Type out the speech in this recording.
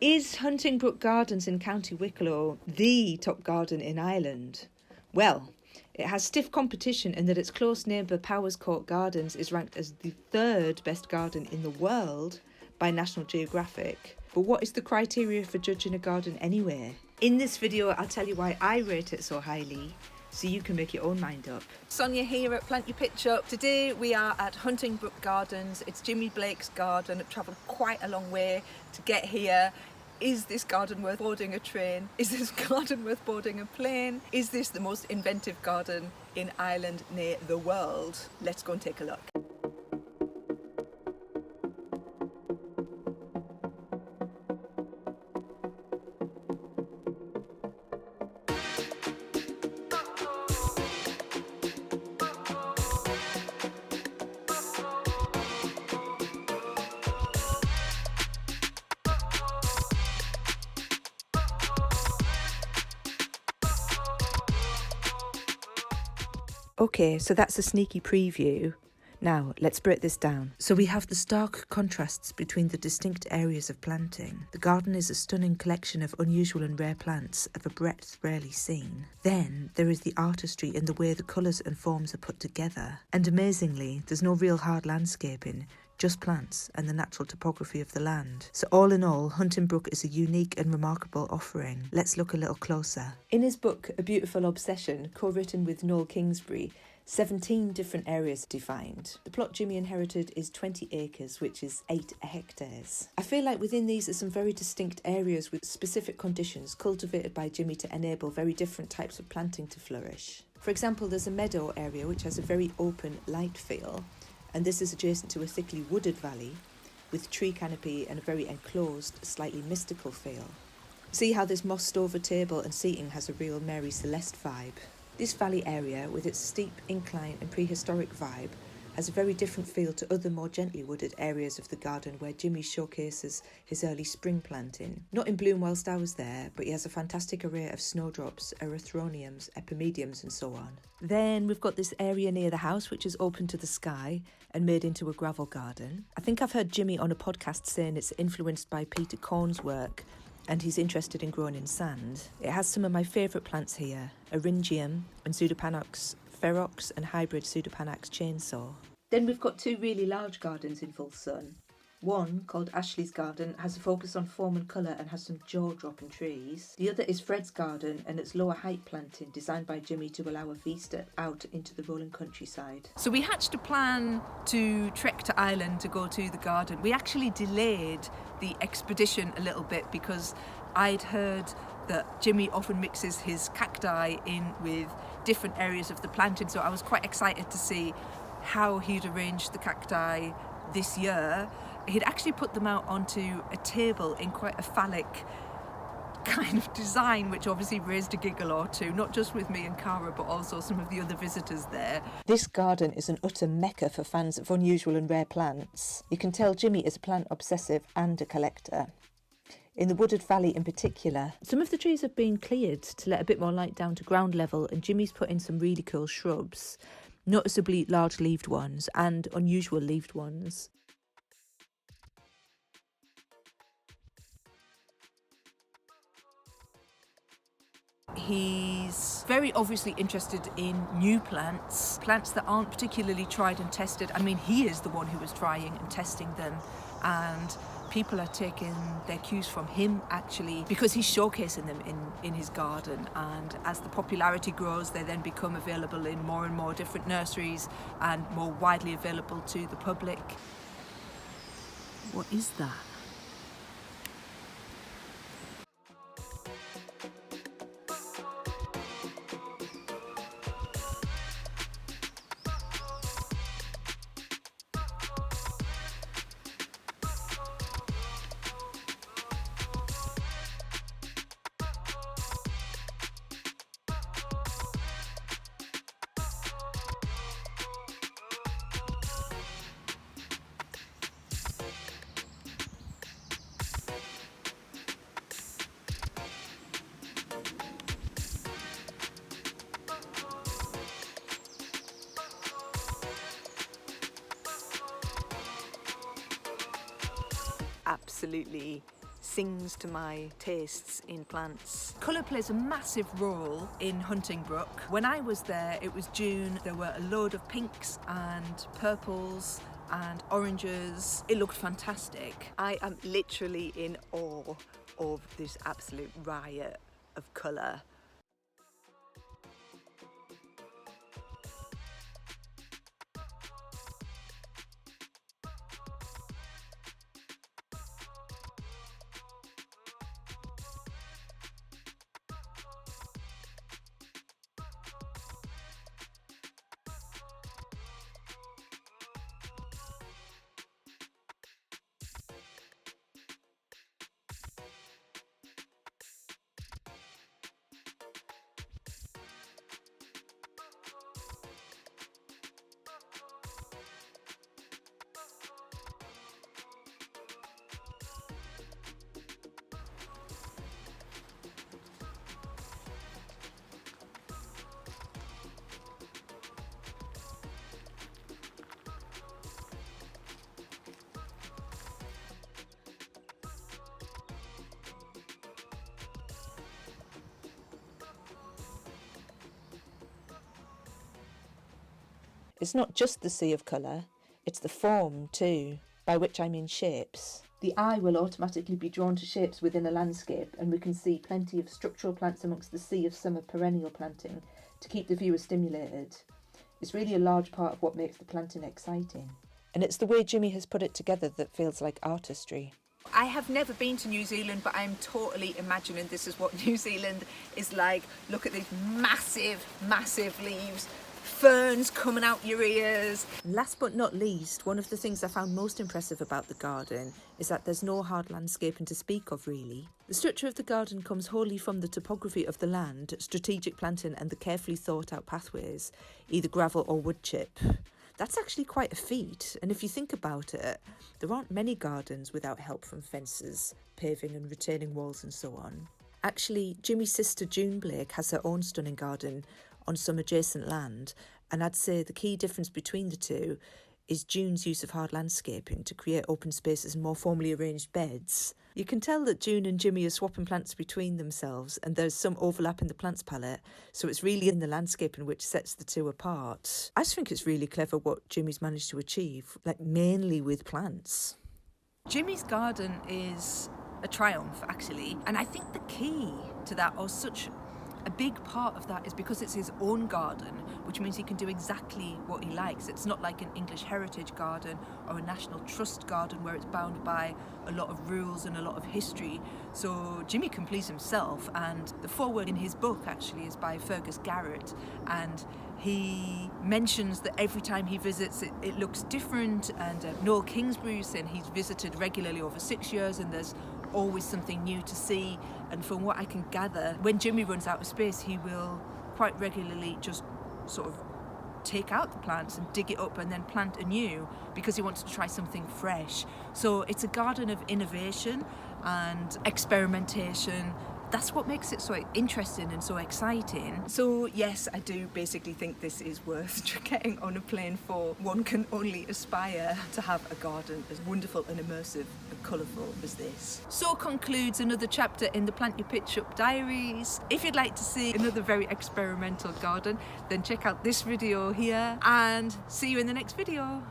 Is Hunting Brook Gardens in County Wicklow the top garden in Ireland? Well, it has stiff competition in that its close neighbour Powerscourt Gardens is ranked as the third best garden in the world by National Geographic. But what is the criteria for judging a garden anyway? In this video, I'll tell you why I rate it so highly, so you can make your own mind up. Sonia here at Plant Your Pitch Up. Today we are at Hunting Brook Gardens. It's Jimi Blake's garden. I've travelled quite a long way to get here. Is this garden worth boarding a train? Is this garden worth boarding a plane? Is this the most inventive garden in Ireland, nay, the world? Let's go and take a look. Okay, so that's a sneaky preview. Now, let's break this down. So we have the stark contrasts between the distinct areas of planting. The garden is a stunning collection of unusual and rare plants of a breadth rarely seen. Then there is the artistry in the way the colours and forms are put together. And amazingly, there's no real hard landscaping, just plants and the natural topography of the land. So all in all, Hunting Brook is a unique and remarkable offering. Let's look a little closer. In his book, A Beautiful Obsession, co-written with Noel Kingsbury, 17 different areas defined. The plot Jimi inherited is 20 acres, which is 8 hectares. I feel like within these are some very distinct areas with specific conditions cultivated by Jimi to enable very different types of planting to flourish. For example, there's a meadow area which has a very open, light feel, and this is adjacent to a thickly wooded valley with tree canopy and a very enclosed, slightly mystical feel. See how this mossed over table and seating has a real Mary Celeste vibe. This valley area, with its steep incline and prehistoric vibe, has a very different feel to other more gently wooded areas of the garden where Jimi showcases his early spring planting. Not in bloom whilst I was there, but he has a fantastic array of snowdrops, erythroniums, epimediums and so on. Then we've got this area near the house which is open to the sky and made into a gravel garden. I think I've heard Jimi on a podcast saying it's influenced by Peter Korn's work and he's interested in growing in sand. It has some of my favourite plants here, Aeonium and Pseudopanax ferox and hybrid Pseudopanax Chainsaw. Then we've got two really large gardens in full sun. One, called Ashley's Garden, has a focus on form and colour and has some jaw-dropping trees. The other is Fred's Garden and its lower height planting, designed by Jimi to allow a vista out into the rolling countryside. So we hatched a plan to trek to Ireland to go to the garden. We actually delayed the expedition a little bit because I'd heard that Jimi often mixes his cacti in with different areas of the planting, so I was quite excited to see how he'd arranged the cacti this year. He'd actually put them out onto a table in quite a phallic kind of design, which obviously raised a giggle or two, not just with me and Cara, but also some of the other visitors there. This garden is an utter mecca for fans of unusual and rare plants. You can tell Jimi is a plant obsessive and a collector. In the wooded valley in particular, some of the trees have been cleared to let a bit more light down to ground level, and Jimi's put in some really cool shrubs, noticeably large leaved ones and unusual leaved ones. He's very obviously interested in new plants, plants that aren't particularly tried and tested. I mean, he is the one who is trying and testing them, and people are taking their cues from him actually because he's showcasing them in his garden, and as the popularity grows they then become available in more and more different nurseries and more widely available to the public. What is that? Absolutely sings to my tastes in plants. Colour plays a massive role in Hunting Brook. When I was there, it was June, there were a load of pinks and purples and oranges. It looked fantastic. I am literally in awe of this absolute riot of colour. It's not just the sea of colour, it's the form too, by which I mean shapes. The eye will automatically be drawn to shapes within a landscape, and we can see plenty of structural plants amongst the sea of summer perennial planting to keep the viewer stimulated. It's really a large part of what makes the planting exciting. And it's the way Jimmy has put it together that feels like artistry. I have never been to New Zealand, but I'm totally imagining this is what New Zealand is like. Look at these massive, massive leaves. Ferns coming out your ears. Last but not least, one of the things I found most impressive about the garden is that there's no hard landscaping to speak of really. The structure of the garden comes wholly from the topography of the land, strategic planting and the carefully thought out pathways, either gravel or wood chip. That's actually quite a feat, and if you think about it, there aren't many gardens without help from fences, paving and retaining walls and so on. Actually, Jimmy's sister Jimi Blake has her own stunning garden on some adjacent land, and I'd say the key difference between the two is June's use of hard landscaping to create open spaces and more formally arranged beds. You can tell that June and Jimmy are swapping plants between themselves, and there's some overlap in the plants palette, so it's really in the landscaping which sets the two apart. I just think it's really clever what Jimmy's managed to achieve, like mainly with plants. Jimmy's garden is a triumph actually, and I think the key to that, or such a big part of that, is because it's his own garden, which means he can do exactly what he likes. It's not like an English heritage garden or a National Trust garden where it's bound by a lot of rules and a lot of history. So Jimmy can please himself, and the foreword in his book actually is by Fergus Garrett, and he mentions that every time he visits it looks different, and Noel Kingsbury saying he's visited regularly over 6 years and there's always something new to see. And from what I can gather, when Jimmy runs out of space, he will quite regularly just sort of take out the plants and dig it up and then plant anew because he wants to try something fresh. So it's a garden of innovation and experimentation. That's what makes it so interesting and so exciting. So yes, I do basically think this is worth getting on a plane for. One can only aspire to have a garden as wonderful and immersive and colourful as this. So concludes another chapter in the Plant Your Pitch Up diaries. If you'd like to see another very experimental garden, then check out this video here, and see you in the next video.